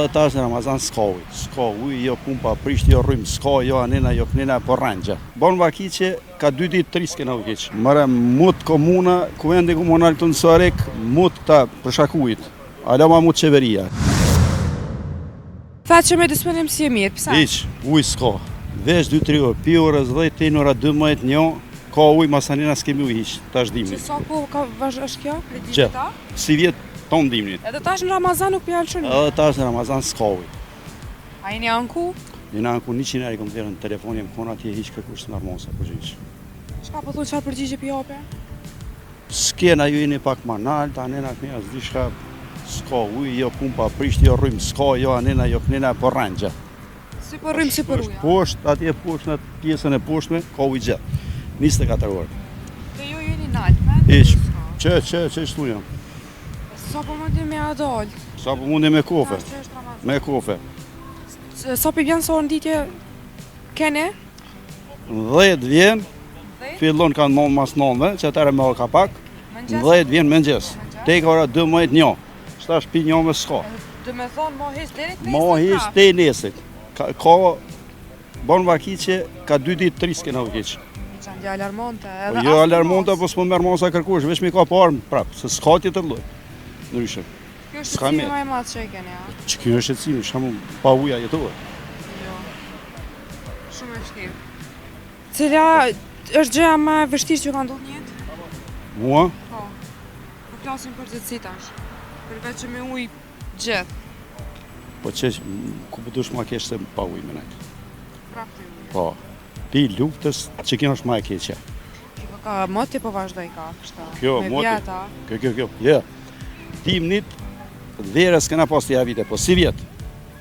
Edhe tash në Ramazan s'ka ujë. S'ka ujë, jo pumpa, prisht, jo rrymë, s'ka, jo anena, jo knena, po rrengja. Bon vakiqe, ka 2 ditë 3 s'kena u keq. Mëre mut komuna, kuvendi komunal të në Sarek, mut ta përshakujit. Ala ma mut qeveria. Tha që me disponim si e mirë, pësa? Hiq, ujë s'ka. Vesh 2-3 orë, pi orës 10, ten ora 12, një, ka ujë, masanina s'kemi ujë hiq, tash dimni. Që sa ko ka është kjo? Që, si vjetë ton dimnit. Edhe tash në Ramazan nuk pjallë që një? Edhe tash në Ramazan s'ka ujë. A i një anku? Një anku 100 euro kom dhirë në telefoni, më kona atje hiq kërkush të nërmosa, për hiq. Shka po thunë qarë përgjigje pjope? S'kena ju jeni pak ma nalë, anena knena s'di shka, s'ka ujë, jo pumpa, prisht, jo rrymë, s'ka, jo anena, jo knena, po rrengja. Si për rrymë, si për uja? Poshtë, atje poshtë në pjesën e poshtme, ka ujë gjithë. 24 orë. Dhe ju jeni nalë, me? Iq, që shtu jam? Sa po mundi me adolë? Sa po mundi me kofe? Që është Ramazan? Me kofe. Sa për vjenë sa orë nditje kene? 10 vjen, Dhe? fillon kanë mon mas 9, që atëre me orë kapak, 10 vjen me njës. Teka ora 12 një. Shtash pi një me s'ka. Dë me thonë, mo hish deri të Mo hish te nesit. Ka bon vakiqe, ka 2 ditë 3 s'kena u keq. Që ndja alarmonte. Jo alarmonte, po s'po merë mosa kërkush, veç mi ka parë prapë, se s'ka tjetër lloj. Ndryshe. Kjo është s'ka të cimi me. ma e matë që e kene, ja? Që kjo është e cimi, shamu pa uja jetove. Jo. Shumë e shtirë. Cila është gjëja më e vështirë që ka ndodhur në jetë? Mua, Po. Po flasim për gjithësi tash. Përveç që me ujë gjithë. po që ku po dush ma kesh se pa ujë me nejtë. Prapë të ujë. Po, pi luftës që kjo është ma e keqja. Kjo ka moti po vazhdoj ka, kështu. Kjo, me moti. vjeta. Kjo. Ja. Dimnit, verës kena pas të javite, po si vjetë.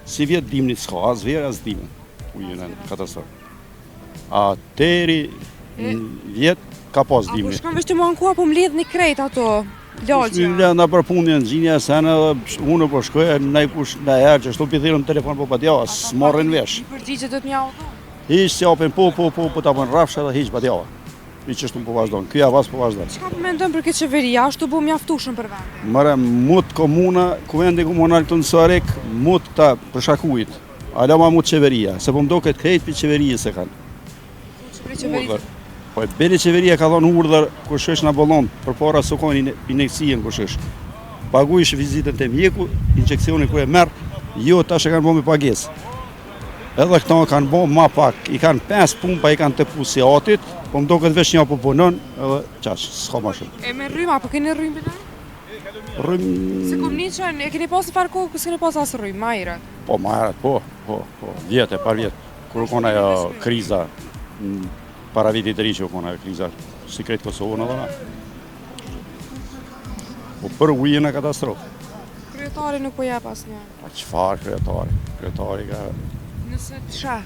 Si vjetë dimnit s'ka, as verë, as dimnit. Ujë në katastrofë. A teri vjetë ka pas Apo dimnit. shkam veç të më anku, apo mbledh një krejt ato, lagja. Shmilla nga përpunja në gjinja sene dhe unë po shkoja në kush në herë që shtu pithirëm në telefon po pa t'java, s'marrin vesh. I përgjigje do t'mja auto. Hiq s'japin po t'apën rafsha dhe hiq pa t'java. I që shtu po vazhdojnë, kjo javas po vazhdojnë. Çka po mendon për këtë qeveria, është të bu mjaftueshëm për vendin? Mëre mut komuna, kuvendi komunal të në Sarek, mut ta përshakujit. Ala ma mut qeveria, se po mdo këtë krejt për qeverijës e kanë. Qeveria. Po e beri qeveria ka thonë urdhër kush është në bollon, për para së kojnë injekcijën kush është. Pagujsh vizitën të mjeku, injekcionin ku e merë, jo tash e kanë bo me pagesë. Edhe këta kanë bo ma pak, i kanë 5 pumpa, i kanë të pusi atit, po mdo këtë vesh një po punon, edhe qaq, s'ka ma shumë. E me rrymë, apo keni rrymë bëna? Se kom një që e keni pas në farë kohë, kësë keni pas asë rrymë, ma herët? Po, ma herët, po, vjetë, par vjetë. Kur u kona kriza, para vitit të ri që u kona kriza, si krejtë Kosovën edhe na. Po për ujën e katastrofë. Kryetari nuk po jep asnjë. Pa qëfar kryetari? Kryetari ka... Nëse të shah,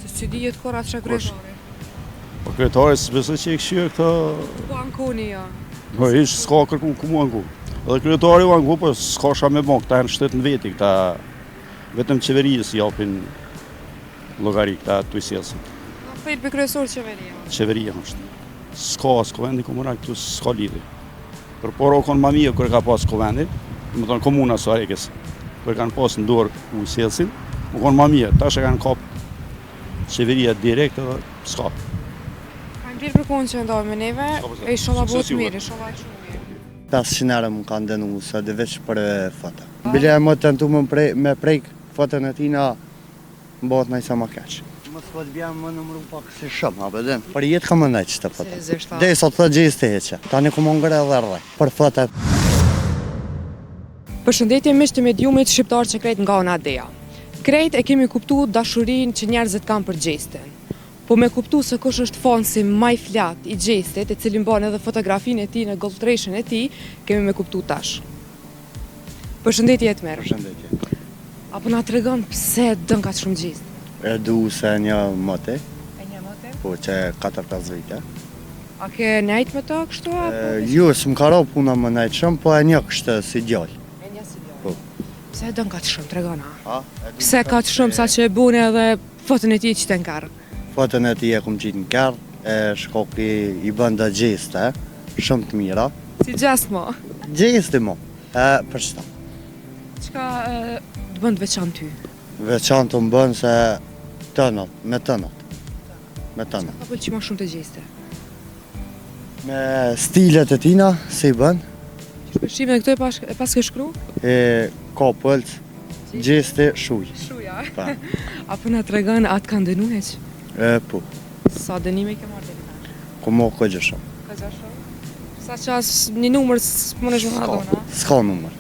se që dijet kora të shah kryetari. Po kryetari së besoj që i këshirë këta... Po ankoni jo. Po ishë s'ka kërku ku mu anku. Edhe kryetari u anku, po s'ka sha me bon, këta e në shtetën veti, këta vetëm qeverijës japin logari, këta të ujësjelësin. Fejt për kryesor qeveria. Qeveria është. S'ka vendi komunal këtu s'ka lidhi. Për poro konë ma mija kërë ka pas kovendit, më tonë komuna Sarekës, kërë kanë pas në dorë ujësjelësin, më konë ma mija, tash e kanë kap qeveria direkt edhe s'ka. Kanë bjerë për konë që ndojë me neve, e i shola botë mirë, i shola shumë mirë. 500 euro më kanë dënu, së dhe veç për fata. Bile e më të tentu me prejk fatën e tina, më bëhet nëjsa ma keq. Mos po të bjem më nëmru pak si shumë, a bedin? Për jetë ka më nëjtë që të fata. Seriozisht, a? Dhe i sot të gjisë të heqe. Tani ku më ngre dhe rrej, për fata. Përshëndetje miq të mediumit shqiptar që krejt nga ona Adea. Krejt e kemi kuptu dashurinë që njerëzit kanë për gjestin. Po me kuptu se kush është fansi më i flat i gjestit, e cili mban edhe fotografinë e tij në goltreshin e tij, kemi me kuptu tash. Përshëndetje Etmer. Përshëndetje. Apo na tregon pse dën kaq shumë gjest? E du se një mote, E një mote? po që 4-5 vite. A ke nejt me të kështu apo? Ju, s'm ka ro puna më najtë shumë, po e një kështë si djallë. E një si djallë. Po. Pse dën kaq shumë, tregona? Ha? Pse kaq shumë sa që e bune edhe fotën e tij që të nkarë? Fotën e ti e kom qitë në kërë, e shkoki i bënda gjeste, shumë të mira. Si gjest mo? Gjeste mo, për shta. Qka të bën të veçan ty? Veçantë të më bënë se tënat, me tënat. Me tënat. Ka pëlqy më shumë të gjeste? Me stilet e tina, si bën, Shpeshime dhe këto e pas ke shkru? ka pëlc, gjeste, shuj. Shuja. Pa, Apo na tregon atë kanë dënu heq? po, Sa dënime ke marrë deri tani? ku mo këgjë shumë. Ka gjashtë? Sa qas një numër s'mune shumë adona? S'ka numër.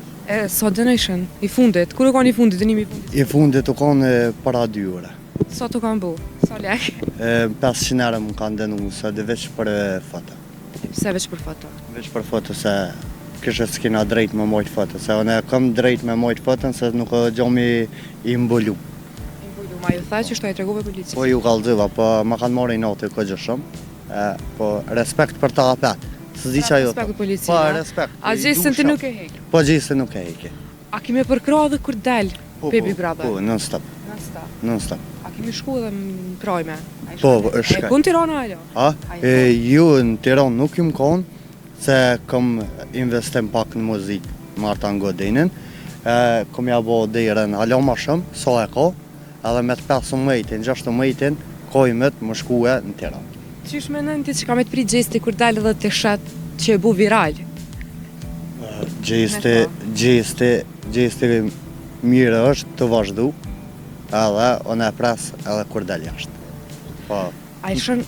Sa dënëshën? I fundit? Kur e ka një fundit, dënimi i fundit? I fundit u kanë para 2 ore. Sa të kanë bu? Sa lek? 500 euro më kanë dënu, se dhe veç për foto. Pse veç për foto? Veç për foto se kështë s'kina drejt me mojtë foto, se unë kam drejt me mojtë foton se nuk o gjomi i mbullu. Ma ju tha që shto e tregove policisë? Po ju kalëziva, po ma kanë marrë i natë këgjë shumë, po respekt për ta apet. Së zi që ajo Respekt për policia? Po, respekt. A gjestën ti nuk e hek? Po gjestën nuk e heki. A kime përkra dhe kur del pe Big Brother? Po, non stop, Nasta. non stop. A kemi shku dhe në prajme? Po, E shkaj. kun Tirana ajo? A? Ju në Tiran nuk jum konë, se kom investim pak në muzikë, Marta Godinin, kom ja bo derën alo ma shumë, sa e ka, edhe me të 15, 16, kojmet më shkue në Tiran. Qysh me nënti që ka me të pri gjesti kur del dhe të shet që e bu viral? Gjesti mirë është të vazhdu, edhe unë e pres edhe kur del jashtë. Po, A i shën,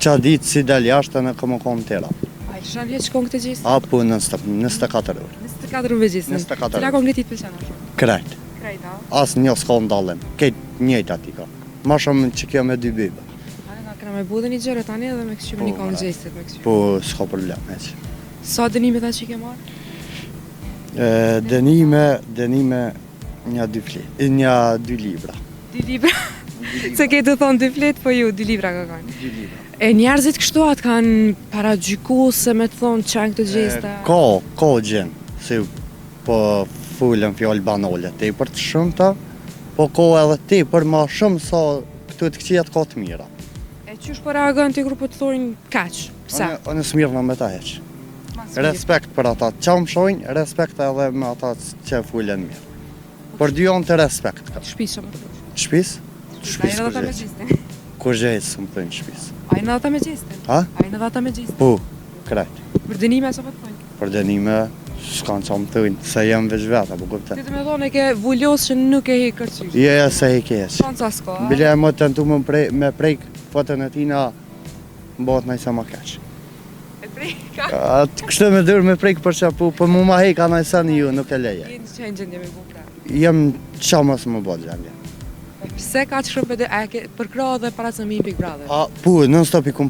qa ditë si del jashtë, në këmë konë tira. a i shën heq kong të gjesti? A, po, në 24 orë. 24 me gjesti. 24 Cila kong ti të pëlqen a shumë? Krejt. Krejt, a? Asë një s'ka ndallim, këtë njëjtë ati ka. Ma shumë që kjo me 2 bibe. A nga këna me bu dhe një gjere tani edhe me këqyme Po, një kong mara. gjestit me këqyme. Po, s'ka problem, heq. Sa dënime tha që i ke marrë? Dënime një 2 libra. 2 libra? Se ke të thonë 2 flet, po ju 2 libra ka kanë. 2 libra. E njerëzit kështu atë kanë paragjyku se me të thonë qenë këtë gjesta? Ka gjenë, si po fullën fjallë banale, te për të shumëta, po ka edhe te për ma shumë sa këtu të këqijat ka të mira. E qysh po reagon të grupët të thonë kaq? Pse? Unë s'mirë me ta heq. Respekt për ata që më shojnë, respekt edhe me ata që fullën mirë. Për dy janë të respekt ka. Shpisë më të përshë. Shpis? A i Shpis në kur dhata me gjejtë. gjistin? Kur gjejtë së më thënë shpis. A i në dhata me gjistin? Ha? A i në dhata me gjistin? Po, krejt. Për dënime sa po të thonë? Për dënime, s'kanë që më thënë, se jem veç veta, po kupte. Ti të me thonë e ke vullos që nuk e he kërcysh. Je se i keq. Shanë ca s'ka, a? Bile e më tentu me prejk fotën e tina, më bëhet nëjse ma keq. E prej ka? Kështë me dyrë me prejk për që, po mu ma hejka nëjse një ju, nuk e leje. Jenë që e në gjendje me bu pra. Jem qa mësë më bëhet gjendje. Pse ka të shumë për dhe, e ke përkra dhe para të mi Big Brother? Po, non stop i kum